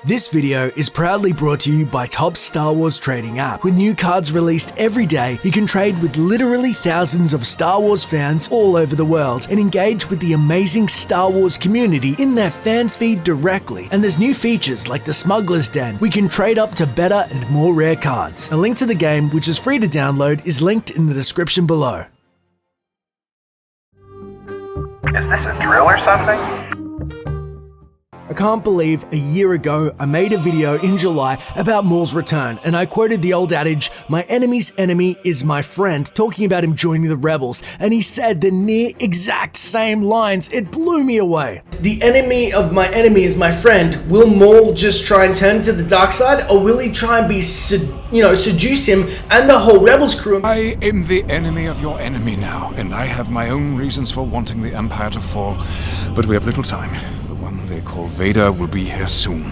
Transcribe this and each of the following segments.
This video is proudly brought to you by Top Star Wars trading app. With new cards released every day, you can trade with literally thousands of Star Wars fans all over the world and engage with the amazing Star Wars community in their fan feed directly. And there's new features like the Smuggler's Den. We can trade up to better and more rare cards. A link to the game, which is free to download, is linked in the description below. Is this a drill or something? I can't believe a year ago I made a video in July about Maul's return, and I quoted the old adage, "My enemy's enemy is my friend," talking about him joining the rebels, and he said the near exact same lines. It blew me away. The enemy of my enemy is my friend. Will Maul just try and turn to the dark side, or will he try and seduce him and the whole rebels crew? I am the enemy of your enemy now, and I have my own reasons for wanting the Empire to fall, but we have little time. They call Vader will be here soon.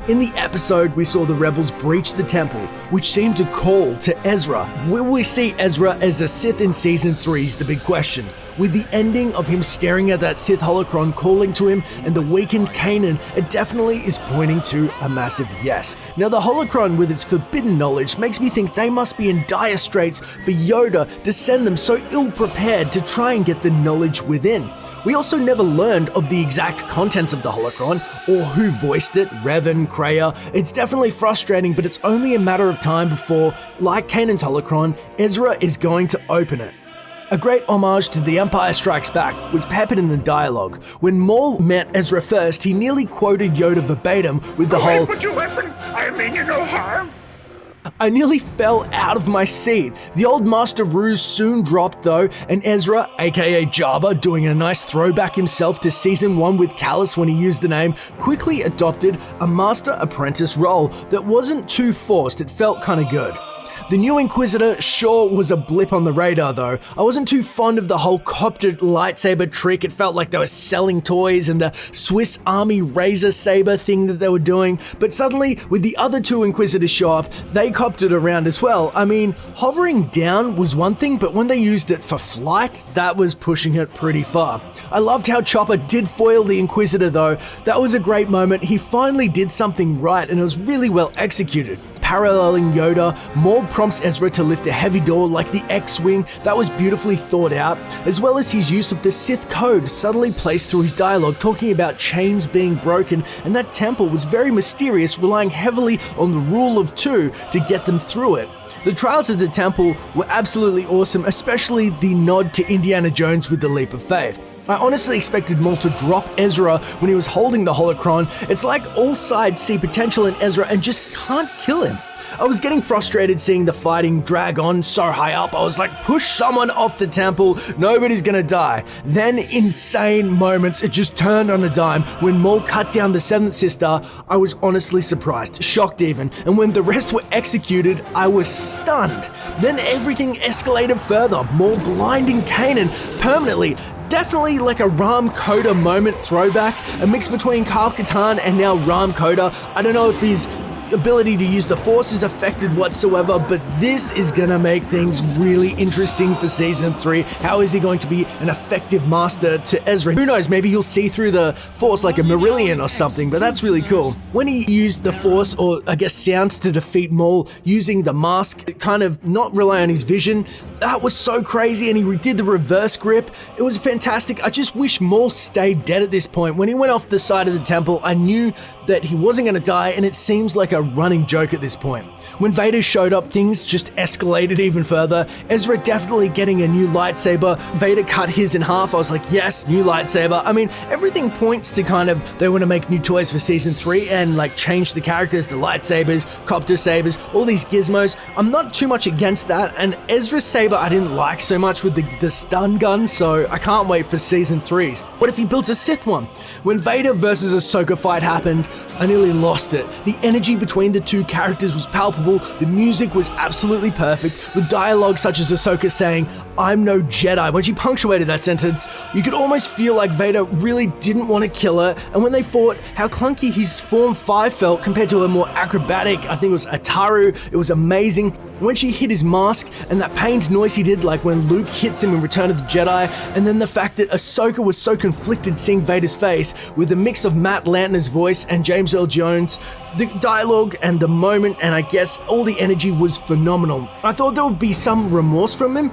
In the episode, we saw the rebels breach the temple, which seemed to call to Ezra. Will we see Ezra as a Sith in Season 3 is the big question. With the ending of him staring at that Sith holocron calling to him and the weakened Kanan, it definitely is pointing to a massive yes. Now the holocron with its forbidden knowledge makes me think they must be in dire straits for Yoda to send them so ill-prepared to try and get the knowledge within. We also never learned of the exact contents of the holocron, or who voiced it, Revan, Kreia. It's definitely frustrating, but it's only a matter of time before, like Kanan's holocron, Ezra is going to open it. A great homage to The Empire Strikes Back was peppered in the dialogue. When Maul met Ezra first, he nearly quoted Yoda verbatim with the whole, "Put your weapon, I mean you no harm." I nearly fell out of my seat. The old Master ruse soon dropped though, and Ezra, aka Jabba, doing a nice throwback himself to Season 1 with Callus when he used the name, quickly adopted a Master Apprentice role that wasn't too forced. It felt kinda good. The new Inquisitor sure was a blip on the radar though. I wasn't too fond of the whole copter lightsaber trick. It felt like they were selling toys, and the Swiss Army razor saber thing that they were doing. But suddenly, with the other two Inquisitors show up, they copped it around as well. I mean, hovering down was one thing, but when they used it for flight, that was pushing it pretty far. I loved how Chopper did foil the Inquisitor though. That was a great moment. He finally did something right, and it was really well executed. Paralleling Yoda, Maul prompts Ezra to lift a heavy door like the X-Wing. That was beautifully thought out, as well as his use of the Sith code subtly placed through his dialogue, talking about chains being broken, and that temple was very mysterious, relying heavily on the rule of two to get them through it. The trials of the temple were absolutely awesome, especially the nod to Indiana Jones with the leap of faith. I honestly expected Maul to drop Ezra when he was holding the holocron. It's like all sides see potential in Ezra and just can't kill him. I was getting frustrated seeing the fighting drag on so high up. I was like, push someone off the temple, nobody's gonna die. Then insane moments, it just turned on a dime. When Maul cut down the seventh sister, I was honestly surprised, shocked even. And when the rest were executed, I was stunned. Then everything escalated further. Maul blinding Kanan permanently. Definitely like a Ram Koda moment throwback, a mix between Kyle Katarn and now Ram Koda. I don't know if his ability to use the Force is affected whatsoever, but this is gonna make things really interesting for Season 3. How is he going to be an effective master to Ezra? Who knows, maybe he'll see through the Force like a Marillion or something, but that's really cool. When he used the Force, or I guess sound, to defeat Maul using the mask, kind of not rely on his vision, that was so crazy, and he did the reverse grip. It was fantastic. I just wish Maul stayed dead at this point. When he went off the side of the temple, I knew that he wasn't gonna die, and it seems like a running joke at this point. When Vader showed up, things just escalated even further. Ezra definitely getting a new lightsaber. Vader cut his in half. I was like, yes, new lightsaber. I mean, everything points to kind of, they want to make new toys for Season 3 and like change the characters, the lightsabers, copter sabers, all these gizmos. I'm not too much against that, and Ezra's saber I didn't like so much with the stun gun, so I can't wait for Season 3's. What if he builds a Sith one? When Vader versus Ahsoka fight happened, I nearly lost it. The energy between the two characters was palpable, the music was absolutely perfect, with dialogue such as Ahsoka saying, "I'm no Jedi." When she punctuated that sentence, you could almost feel like Vader really didn't want to kill her, and when they fought, how clunky his Form 5 felt compared to a more acrobatic, I think it was Ataru, it was amazing. when she hit his mask and that pained noise he did like when Luke hits him in Return of the Jedi, and then the fact that Ahsoka was so conflicted seeing Vader's face with a mix of Matt Lanter's voice and James Earl Jones, the dialogue and the moment and I guess all the energy was phenomenal. I thought there would be some remorse from him,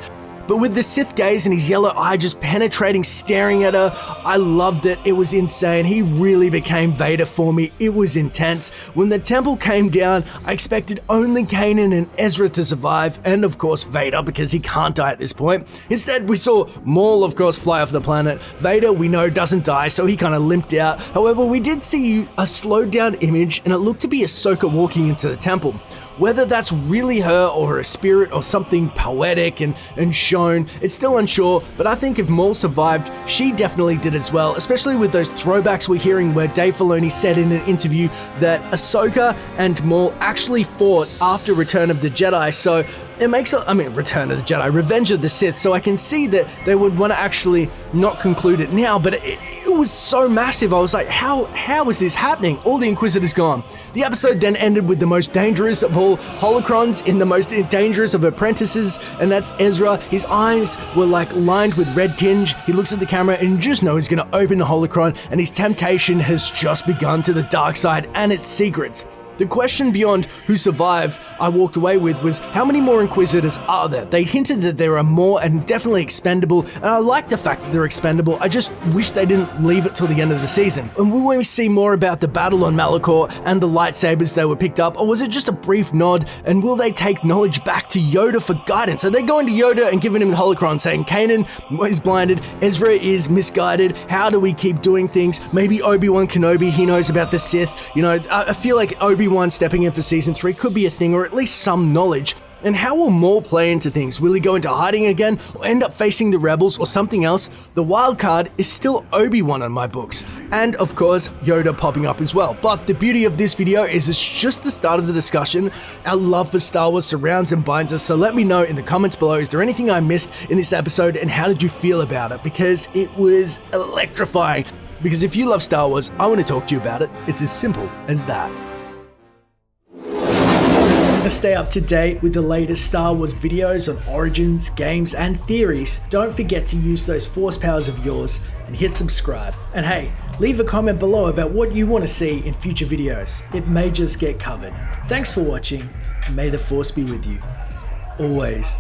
but with the Sith gaze and his yellow eye just penetrating, staring at her, I loved it. It was insane. He really became Vader for me. It was intense. When the temple came down, I expected only Kanan and Ezra to survive, and of course Vader, because he can't die at this point. Instead, we saw Maul, of course, fly off the planet. Vader, we know, doesn't die, so he kind of limped out. However, we did see a slowed down image, and it looked to be Ahsoka walking into the temple. Whether that's really her or her spirit or something poetic and shown, it's still unsure, but I think if Maul survived, she definitely did as well, especially with those throwbacks we're hearing where Dave Filoni said in an interview that Ahsoka and Maul actually fought after Return of the Jedi, so it makes Return of the Jedi, Revenge of the Sith, so I can see that they would want to actually not conclude it now, but it was so massive. I was like, how is this happening? All the Inquisitors gone. The episode then ended with the most dangerous of all holocrons in the most dangerous of apprentices, and that's Ezra. His eyes were like lined with red tinge. He looks at the camera and you just know he's going to open the holocron, and his temptation has just begun to the dark side and its secrets. The question beyond who survived I walked away with was, how many more Inquisitors are there? They hinted that there are more and definitely expendable, and I like the fact that they're expendable. I just wish they didn't leave it till the end of the season. And will we see more about the battle on Malachor and the lightsabers that were picked up, or was it just a brief nod? And will they take knowledge back to Yoda for guidance? Are they going to Yoda and giving him the holocron saying Kanan is blinded, Ezra is misguided, how do we keep doing things? Maybe Obi-Wan Kenobi, he knows about the Sith. You know, I feel like Obi-Wan stepping in for season 3 could be a thing, or at least some knowledge. And how will Maul play into things? Will he go into hiding again, or end up facing the rebels, or something else? The wild card is still Obi-Wan on my books. And of course, Yoda popping up as well. But the beauty of this video is it's just the start of the discussion. Our love for Star Wars surrounds and binds us, so let me know in the comments below, is there anything I missed in this episode, and how did you feel about it? Because it was electrifying. Because if you love Star Wars, I want to talk to you about it. It's as simple as that. To stay up to date with the latest Star Wars videos on origins, games, and theories, don't forget to use those force powers of yours and hit subscribe. And hey, leave a comment below about what you want to see in future videos. It may just get covered. Thanks for watching, and may the force be with you. Always.